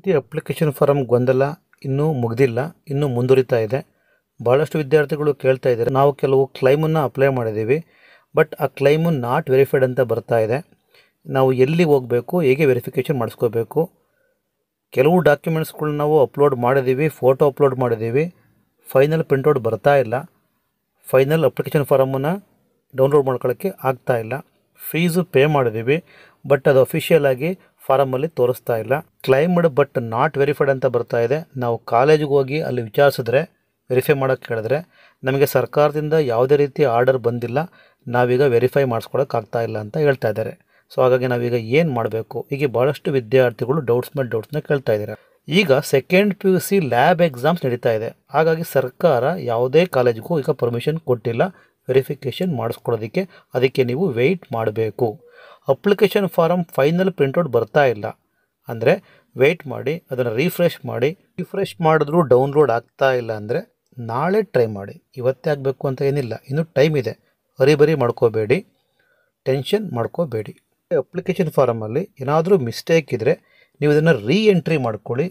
T application form ಗೊಂದಲ ಇನ್ನೂ ಮುಗಿದಿಲ್ಲ, ಇನ್ನೂ ಮುಂದುವರಿತಾ ಇದೆ. ಭಾಳಷ್ಟು ವಿದ್ಯಾರ್ಥಿಗಳು ಕೇಳ್ತಾ ಇದ್ದಾರೆ, ನಾವು ಕೆಲವು ಕ್ಲೈಮನ್ನು ಅಪ್ಲೈ ಮಾಡಿದ್ದೀವಿ, ಬಟ್ ಆ ಕ್ಲೈಮು ನಾಟ್ ವೆರಿಫೈಡ್ ಅಂತ ಬರ್ತಾ ಇದೆ. ನಾವು ಎಲ್ಲಿ ಹೋಗಬೇಕು, ಹೇಗೆ ವೆರಿಫಿಕೇಷನ್ ಮಾಡಿಸ್ಕೋಬೇಕು? ಕೆಲವು ಡಾಕ್ಯುಮೆಂಟ್ಸ್ಗಳನ್ನ ನಾವು ಅಪ್ಲೋಡ್ ಮಾಡಿದ್ದೀವಿ, ಫೋಟೋ ಅಪ್ಲೋಡ್ ಮಾಡಿದ್ದೀವಿ, ಫೈನಲ್ ಪ್ರಿಂಟೌಟ್ ಬರ್ತಾ ಇಲ್ಲ. ಫೈನಲ್ ಅಪ್ಲಿಕೇಶನ್ ಫಾರಮನ್ನು ಡೌನ್ಲೋಡ್ ಮಾಡ್ಕೊಳ್ಳೋಕ್ಕೆ ಆಗ್ತಾ ಇಲ್ಲ. ಫೀಸು ಪೇ ಮಾಡಿದ್ದೀವಿ, ಬಟ್ ಅದು ಅಫಿಷಿಯಲ್ ಆಗಿ ಫಾರಮಲ್ಲಿ ತೋರಿಸ್ತಾ ಇಲ್ಲ. ಕ್ಲೈಮ್ಡ್ ಬಟ್ ನಾಟ್ ವೆರಿಫೈಡ್ ಅಂತ ಬರ್ತಾ ಇದೆ. ನಾವು ಕಾಲೇಜಿಗೆ ಹೋಗಿ ಅಲ್ಲಿ ವಿಚಾರಿಸಿದ್ರೆ, ವೆರಿಫೈ ಮಾಡೋಕ್ಕೆ ಕೇಳಿದ್ರೆ, ನಮಗೆ ಸರ್ಕಾರದಿಂದ ಯಾವುದೇ ರೀತಿ ಆರ್ಡರ್ ಬಂದಿಲ್ಲ, ನಾವೀಗ ವೆರಿಫೈ ಮಾಡಿಸ್ಕೊಳಕ್ಕಾಗ್ತಾ ಇಲ್ಲ ಅಂತ ಹೇಳ್ತಾ ಇದ್ದಾರೆ. ಸೊ ಹಾಗಾಗಿ ನಾವೀಗ ಏನು ಮಾಡಬೇಕು? ಹೀಗೆ ಭಾಳಷ್ಟು ವಿದ್ಯಾರ್ಥಿಗಳು ಡೌಟ್ಸ್ ಮೇಲೆ ಡೌಟ್ಸ್ನ ಕೇಳ್ತಾ ಇದ್ದಾರೆ. ಈಗ ಸೆಕೆಂಡ್ PUC ಲ್ಯಾಬ್ ಎಕ್ಸಾಮ್ಸ್ ನಡೀತಾ ಇದೆ. ಹಾಗಾಗಿ ಸರ್ಕಾರ ಯಾವುದೇ ಕಾಲೇಜಿಗೂ ಈಗ ಪರ್ಮಿಷನ್ ಕೊಟ್ಟಿಲ್ಲ ವೆರಿಫಿಕೇಷನ್ ಮಾಡಿಸ್ಕೊಳ್ಳೋದಕ್ಕೆ. ಅದಕ್ಕೆ ನೀವು ವೆಯ್ಟ್ ಮಾಡಬೇಕು. ಅಪ್ಲಿಕೇಶನ್ ಫಾರಮ್ ಫೈನಲ್ ಪ್ರಿಂಟೌಟ್ ಬರ್ತಾ ಇಲ್ಲ ಅಂದರೆ ವೆಯ್ಟ್ ಮಾಡಿ, ಅದನ್ನು ರಿಫ್ರೆಶ್ ಮಾಡಿ. ರಿಫ್ರೆಶ್ ಮಾಡಿದ್ರೂ ಡೌನ್ಲೋಡ್ ಆಗ್ತಾ ಇಲ್ಲ ಅಂದರೆ ನಾಳೆ ಟ್ರೈ ಮಾಡಿ. ಇವತ್ತೇ ಆಗಬೇಕು ಅಂತ ಏನಿಲ್ಲ, ಇನ್ನೂ ಟೈಮ್ ಇದೆ. ಹರಿಬರಿ ಮಾಡ್ಕೋಬೇಡಿ, ಟೆನ್ಷನ್ ಮಾಡ್ಕೋಬೇಡಿ. ಅಪ್ಲಿಕೇಶನ್ ಫಾರಮಲ್ಲಿ ಏನಾದರೂ ಮಿಸ್ಟೇಕ್ ಇದ್ದರೆ ನೀವು ಇದನ್ನು ಎಂಟ್ರಿ ಮಾಡ್ಕೊಳ್ಳಿ,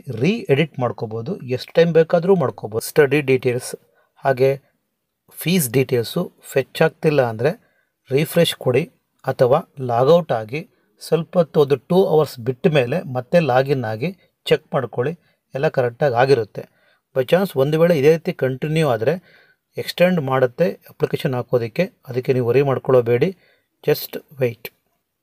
ಎಡಿಟ್ ಮಾಡ್ಕೋಬೋದು. ಎಷ್ಟು ಟೈಮ್ ಬೇಕಾದರೂ ಮಾಡ್ಕೋಬೋದು. ಸ್ಟಡಿ ಡೀಟೇಲ್ಸ್ ಹಾಗೆ ಫೀಸ್ ಡೀಟೇಲ್ಸು ಫೆಚ್ ಆಗ್ತಿಲ್ಲ ಅಂದರೆ ರಿಫ್ರೆಶ್ ಕೊಡಿ, ಅಥವಾ ಲಾಗೌಟ್ ಆಗಿ ಸ್ವಲ್ಪ ಹೊತ್ತು, ಒಂದು 2 ಅವರ್ಸ್ ಬಿಟ್ಟ ಮೇಲೆ ಮತ್ತೆ ಲಾಗಿನ್ ಆಗಿ ಚೆಕ್ ಮಾಡ್ಕೊಳ್ಳಿ, ಎಲ್ಲ ಕರೆಕ್ಟಾಗಿ ಆಗಿರುತ್ತೆ. ಬೈ ಚಾನ್ಸ್ ಒಂದು ವೇಳೆ ಇದೇ ರೀತಿ ಕಂಟಿನ್ಯೂ ಆದರೆ ಎಕ್ಸ್ಟೆಂಡ್ ಮಾಡುತ್ತೆ ಅಪ್ಲಿಕೇಶನ್ ಹಾಕೋದಕ್ಕೆ. ಅದಕ್ಕೆ ನೀವು ವರಿ ಮಾಡ್ಕೊಳ್ಳೋಬೇಡಿ, ಜಸ್ಟ್ ವೆಯ್ಟ್.